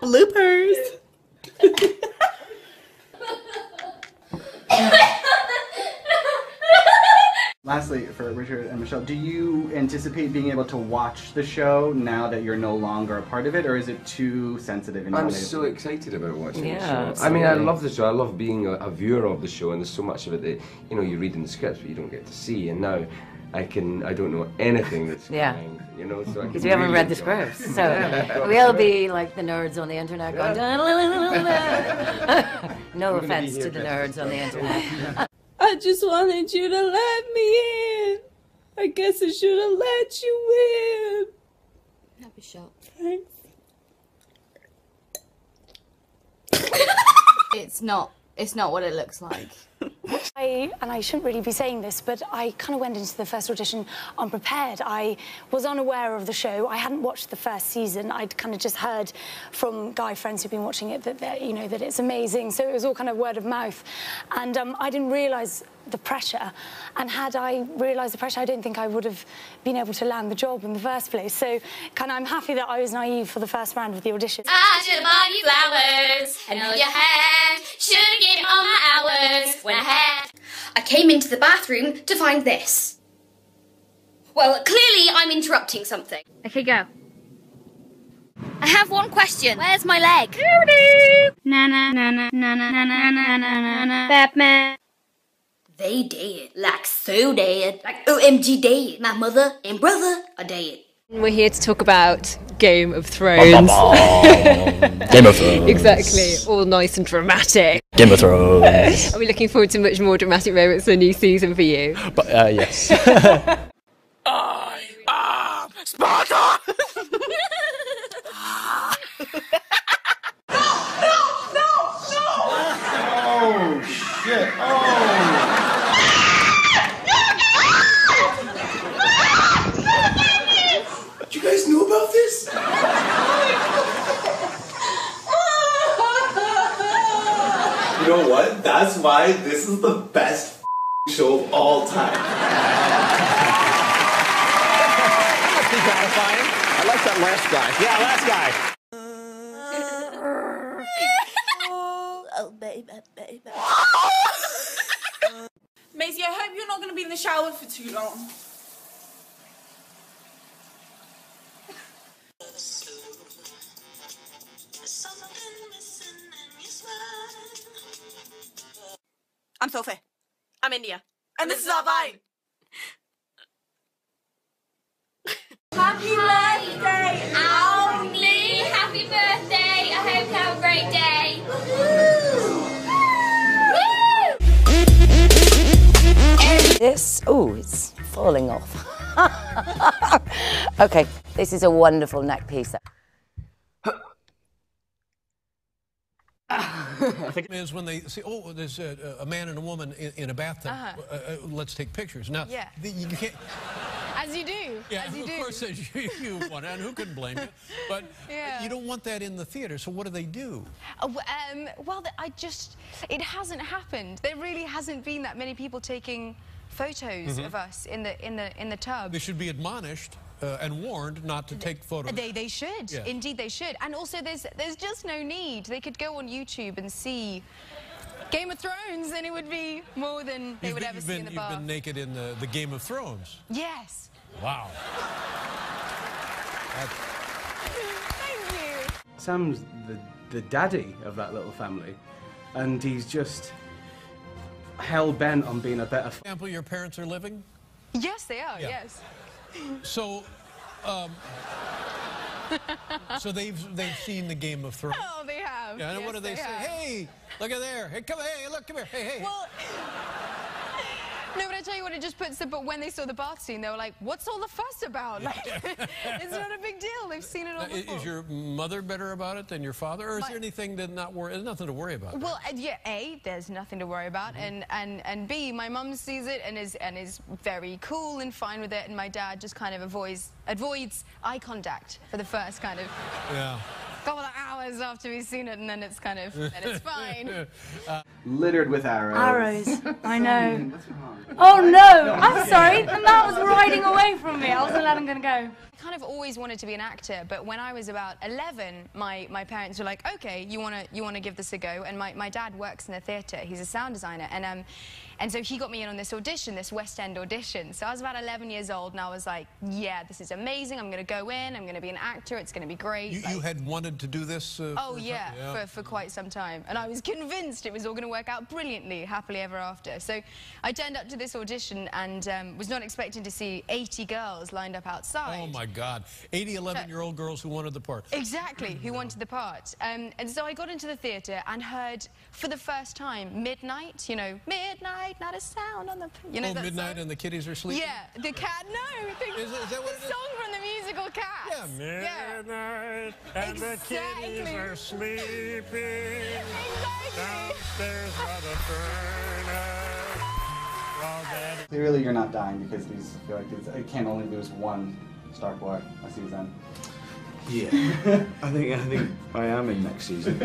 Bloopers. Lastly, for Richard and Michelle, do you anticipate being able to watch the show now that you're no longer a part of it, or is it too sensitive? I'm so excited about watching the show. Absolutely. I mean, I love the show. I love being a viewer of the show, and there's so much of it that, you know, you read in the scripts, but you don't get to see. And now, I don't know anything that's coming, you know, so I can. Because we haven't read the scripts, so we'll be like the nerds on the internet going. No offense to the nerds on the internet. I just wanted you to let me in. I guess I should have let you in. Happy shot. Thanks. It's not what it looks like. And I shouldn't really be saying this, but I kind of went into the first audition unprepared. I was unaware of the show. I hadn't watched the first season. I'd kind of just heard from guy friends who've been watching it that you know, that it's amazing. So it was all kind of word of mouth. And I didn't realise the pressure. And had I realised the pressure, I don't think I would have been able to land the job in the first place. So kind of I'm happy that I was naive for the first round of the audition. I should have bought you flowers and held your hand. Should have given all my hours when I had. I came into the bathroom to find this. Well, clearly I'm interrupting something. Okay, go. I have one question. Where's my leg? Na na na na na na na na na na na Batman. They dead. Like so dead. Like OMG dead. My mother and brother are dead. We're here to talk about Game of Thrones. Game of Thrones. Exactly. All nice and dramatic. Game of Thrones. Are we looking forward to much more dramatic moments in the new season for you? But, yes. I am Sparta! Oh, shit. Oh. You guys knew about this? You know what? That's why this is the best show of all time. That must be gratifying. I like that last guy. Yeah, last guy. Oh, baby, baby. Maisie, I hope you're not going to be in the shower for too long. I'm Sophie. I'm India. And this is our Vine. Happy birthday, Only. Happy birthday. I hope you have a great day. Woo! This, oh, it's falling off. Okay, this is a wonderful neck piece. I think it is when they say, oh, there's a man and a woman in a bathtub. Let's take pictures. Now, you can't. As you do. Yeah, as you of do. course, as you want, and who couldn't blame you? But you don't want that in the theater. So what do? Well, it hasn't happened. There really hasn't been that many people taking photos of us in the tub. They should be admonished and warned not to take photos. They should. Yeah. Indeed, they should. And also, there's just no need. They could go on YouTube and see Game of Thrones, and it would be more than they would ever see in the bath. You've been naked in the Game of Thrones. Yes. Wow. Thank you. Sam's the daddy of that little family, and he's just hell-bent on being a better... For example, your parents are living? Yes, they are, yes. So, so they've seen the Game of Thrones. Oh, they have. Yeah, and yes, what do they say? Have. Hey, look at there. Hey, come here. Hey, look, come here. Hey, hey. Well, no, but I tell you what, it just puts it. But when they saw the bath scene, they were like, "What's all the fuss about? Like, it's not a big deal. They've seen it all before." Is your mother better about it than your father, or is there anything to not worry? There's nothing to worry about. Well, yeah, A, there's nothing to worry about, and B, my mum sees it and is very cool and fine with it, and my dad just kind of avoids eye contact for the first kind of couple of hours. hours after we've seen it, and then it's kind of, then it's fine. Littered with arrows. Arrows. I know. What's wrong? Oh no! I'm sorry. The man was riding away from me. I wasn't letting him go. I kind of always wanted to be an actor, but when I was about 11, my parents were like, okay, you wanna give this a go. And my dad works in the theatre. He's a sound designer, and so he got me in on this audition, this West End audition. So I was about 11 years old, and I was like, yeah, this is amazing. I'm gonna go in. I'm gonna be an actor. It's gonna be great. You had wanted to do this? Oh yeah, for quite some time, and I was convinced it was all going to work out brilliantly, happily ever after. So I turned up to this audition and was not expecting to see 80 girls lined up outside. Oh my God, 80 11-year-old girls who wanted the part. Exactly, who wanted the part. And so I got into the theatre and heard for the first time Midnight, you know, midnight, not a sound on the, you know, that Midnight song? and the kitties are sleeping? Yeah, the cat, no, Is that what the song from the musical Cats. Yeah, midnight and the kitties are sleeping. Downstairs by the furnace. Clearly you're not dying because these, I feel like it can't only lose one Star Boy a season. Yeah, I think I am in next season.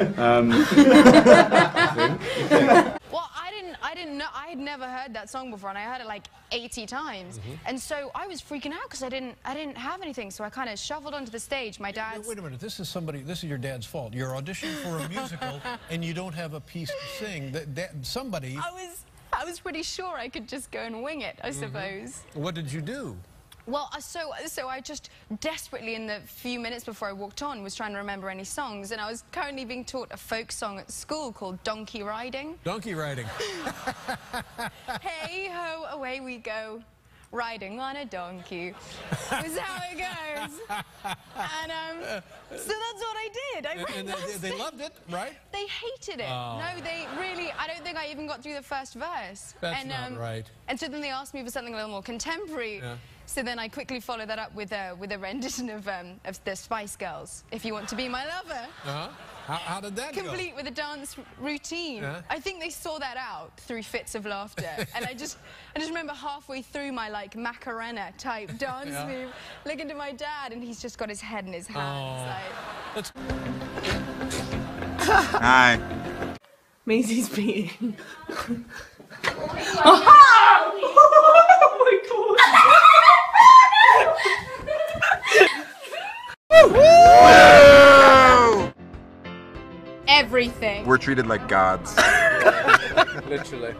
Well, I didn't know. I had never heard that song before, and I heard it like 80 times. And so I was freaking out because I didn't have anything. So I kind of shuffled onto the stage. My dad's. Wait a minute. This is your dad's fault. You're auditioning for a musical, and you don't have a piece to sing. Somebody. I was pretty sure I could just go and wing it, I suppose. What did you do? Well, so I just desperately, in the few minutes before I walked on, was trying to remember any songs, and I was currently being taught a folk song at school called Donkey Riding. Donkey riding. Hey ho, away we go, riding on a donkey. Is how it goes. And so that's what I did. And they loved it, right? They hated it. Oh. No, they really. I don't think I even got through the first verse. That's not right. And so then they asked me for something a little more contemporary. Yeah. So then I quickly followed that up with a rendition of the Spice Girls, If You Want to Be My Lover. Uh-huh. How did that go? Complete with a dance routine. Yeah. I think they saw that out through fits of laughter. And I just remember halfway through my like Macarena type dance move, looking to my dad, and he's just got his head in his hands. Like. Hi. Maisie's beating. Everything. We're treated like gods. Literally.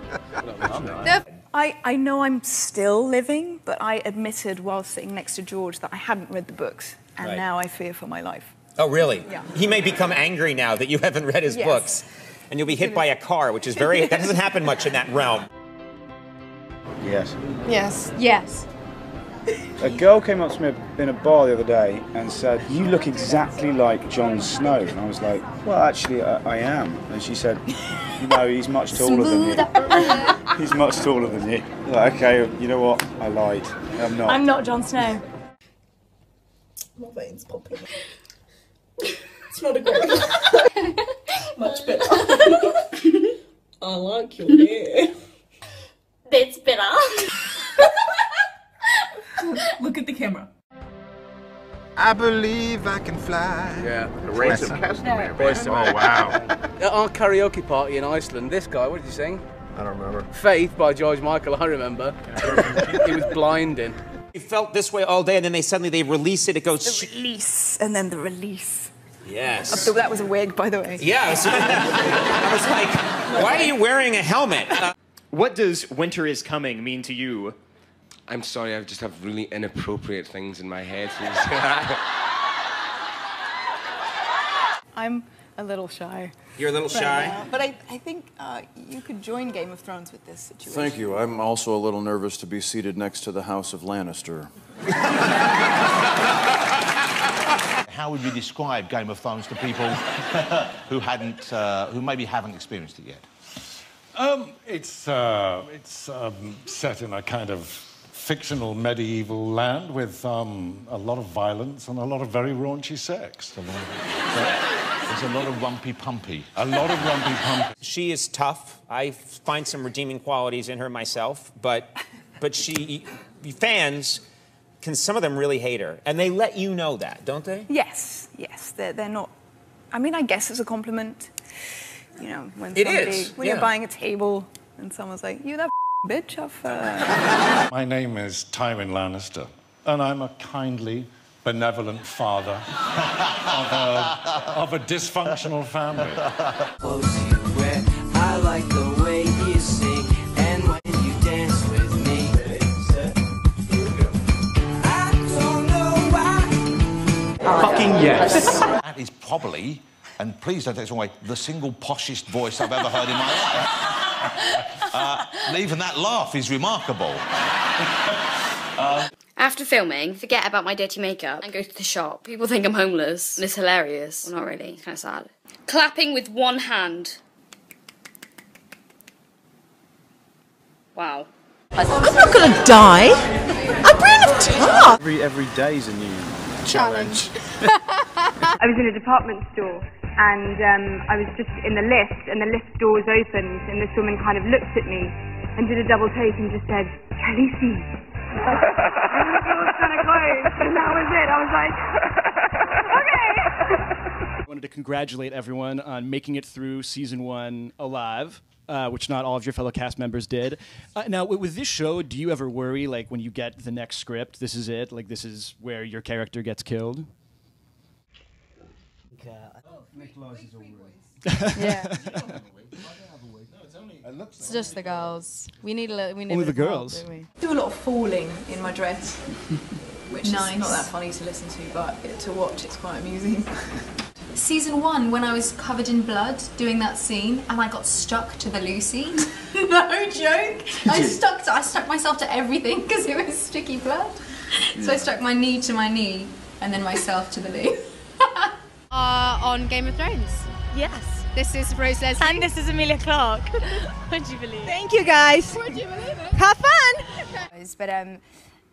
I know I'm still living, but I admitted while sitting next to George that I hadn't read the books, and now I fear for my life. Oh, really? Yeah. He may become angry now that you haven't read his books, and you'll be hit by a car, which is that doesn't happen much in that realm. Yes. Yes. Yes. A girl came up to me in a bar the other day and said, "You look exactly like Jon Snow." And I was like, "Well, actually, I am." And she said, "You know, he's much taller than you. He's much taller than you." Like, okay, you know what? I lied. I'm not. I'm not Jon Snow. My veins popping. It's not a great. Much better. I like your hair. That's better. Look at the camera. I believe I can fly. Yeah. The race of customary. Oh, wow. At our karaoke party in Iceland, this guy, what did you sing? I don't remember. Faith by George Michael, I remember. He was blinding. You felt this way all day, and then they release it. It goes. The release, and then the release. Yes. So that was a wig, by the way. Yeah. I was like, why are you wearing a helmet? What does winter is coming mean to you? I'm sorry, I just have really inappropriate things in my head. I'm a little shy. You're a little shy? But I think you could join Game of Thrones with this situation. Thank you. I'm also a little nervous to be seated next to the House of Lannister. How would you describe Game of Thrones to people who maybe haven't experienced it yet? It's set in a kind of fictional medieval land with a lot of violence and a lot of very raunchy sex. There's a lot of rumpy-pumpy. A lot of rumpy-pumpy. She is tough. I find some redeeming qualities in her myself, but fans some of them really hate her, and they let you know that, don't they? Yes, yes. They're not I mean, I guess it's a compliment. You know, when you're buying a table and someone's like, "You that bitch off." My name is Tywin Lannister, and I'm a kindly, benevolent father of a dysfunctional family. I like the way you sing and when you dance with me. I don't know why. Fucking yes. That is probably, and please don't take this away, the single poshest voice I've ever heard in my life. Even that laugh is remarkable. After filming, forget about my dirty makeup and go to the shop. People think I'm homeless, and it's hilarious. Well, not really, it's kind of sad. Clapping with one hand. Wow. I'm not gonna die. I'm brave enough tough. Every day's a new challenge. I was in a department store and I was just in the lift and the lift doors opened and this woman kind of looked at me and did a double take and just said, Carice. And the door was kind of closed and that was it. I was like, okay. I wanted to congratulate everyone on making it through season 1 alive. Which not all of your fellow cast members did. Now, with this show, do you ever worry, like, when you get the next script, this is it? Like, this is where your character gets killed? Yeah. It's just the girls. We need Only the girls. Help, don't we? I do a lot of falling in my dress, which is Nice. not that funny to listen to, but to watch it's quite amusing. Season 1, when I was covered in blood doing that scene and I got stuck to the loo scene. No joke. I stuck myself to everything because it was sticky blood. So I stuck my knee to my knee and then myself to the loo. On Game of Thrones. Yes. This is Rose Leslie. And this is Emilia Clarke. Would you believe it? Thank you, guys. Would you believe it? Have fun. But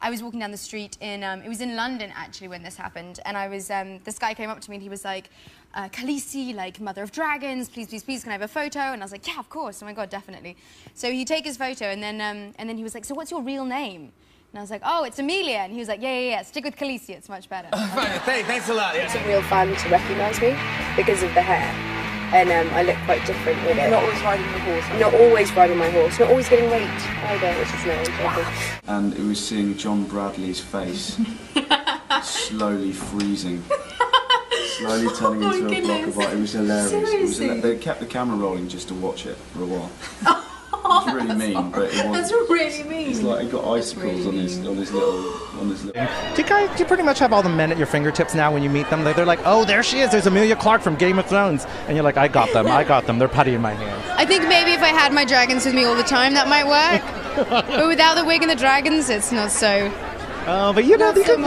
I was walking down the street in, it was in London actually when this happened, and I was, this guy came up to me and he was like, Khaleesi, like mother of dragons, please, please, please, can I have a photo? And I was like, yeah, of course, oh my God, definitely. So he'd take his photo and then he was like, so what's your real name? And I was like, oh, it's Emilia. And he was like, yeah, stick with Khaleesi, it's much better. Thanks a lot. It's a real fan to recognise me because of the hair. And I look quite different with it. Not always riding the horse. Not always riding my horse. Not always getting raped either, which is no. And it was seeing John Bradley's face slowly freezing, slowly turning into a block of art. It was hilarious. They kept the camera rolling just to watch it for a while. It was really mean, but it was. That's really mean. It's like he got icicles on his little. Do you pretty much have all the men at your fingertips now when you meet them? They're like, oh, there she is. There's Emilia Clarke from Game of Thrones, and you're like, I got them. They're putty in my hand. I think maybe if I had my dragons with me all the time, that might work. But without the wig and the dragons, it's not so. Oh, but you know, you can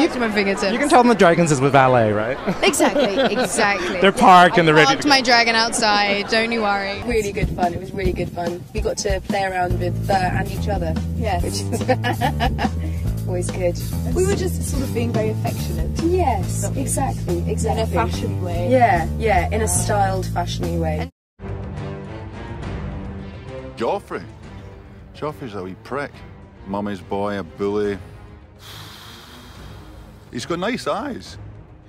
tell them the dragons is with valet, right? Exactly. They're parked and they're ready to I parked my dragon outside, don't you worry. Really good fun. It was really good fun. We got to play around with and each other. Yes. Which is always good. We were just sort of being very affectionate. Yes, exactly. In a fashion way. Yeah, in a styled, fashiony way. Joffrey's a wee prick. Mummy's boy, a bully. He's got nice eyes.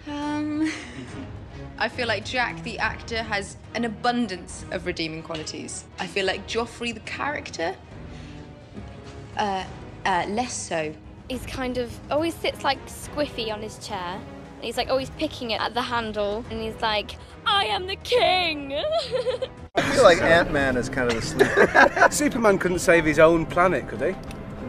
I feel like Jack, the actor, has an abundance of redeeming qualities. I feel like Joffrey, the character, less so. He's kind of always sits like squiffy on his chair. And he's like always picking it at the handle. And he's like, I am the king! I feel like Ant-Man is kind of the sleeper. Superman couldn't save his own planet, could he?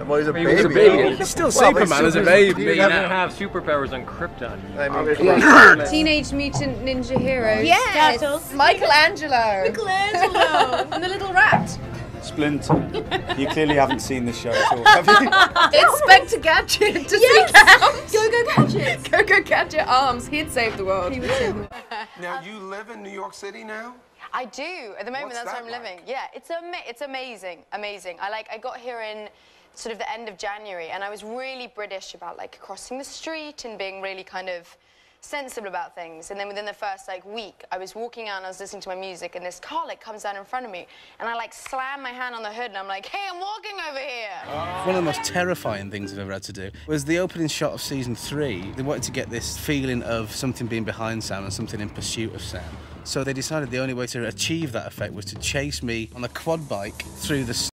Well, he's a He baby. was a baby. He's still Superman as a baby. He doesn't have superpowers on Krypton. I mean, Teenage Mutant Ninja Heroes. Yes! Michelangelo. And the little rat. Splinter. You clearly haven't seen this show at all, have you? Inspector Gadget to seek out. Go Gadget. Go Gadget arms. He'd save the world. He would save the world. Now, you live in New York City now? I do. At the moment, that's where I'm living. Yeah, it's amazing. I got here in sort of the end of January, and I was really British about like crossing the street and being really kind of sensible about things. And then within the first like week, I was walking out and I was listening to my music, and this car like comes down in front of me, and I like slam my hand on the hood, and I'm like, hey, I'm walking over here. One of the most terrifying things I've ever had to do was the opening shot of season 3. They wanted to get this feeling of something being behind Sam and something in pursuit of Sam. So they decided the only way to achieve that effect was to chase me on a quad bike through the